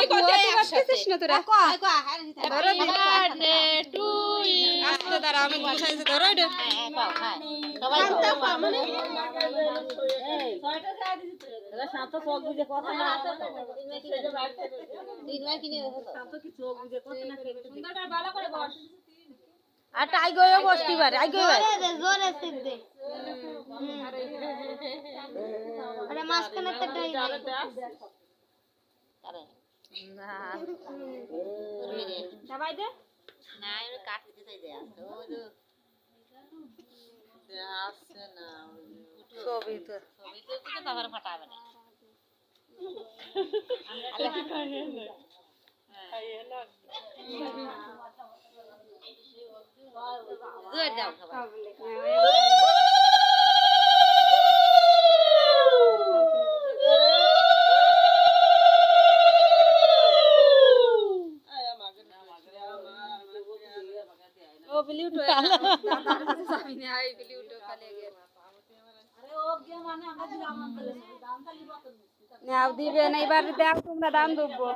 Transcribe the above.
করতেছিস না তোরা বার্থডে টু ইউ আস্তে দাঁড়া আমি গুছাইছি ধরো এটা সবাই আর টাই গয়ও বসতি পারে আই গয় জোরে সিদ্ধে আরে মাঝখানে তো টাই না সবাই দে না এর কাটতে চাই দে আসছে না ছবি তো ছবি তো তারপর ফাটাবে না জোর দাও সবাই ও বিলিউটো দাদার কাছে যাবি না এই বিলিউটো খালি গিয়ে নাও দিবে না এবার দাও তোমরা দাম দেবো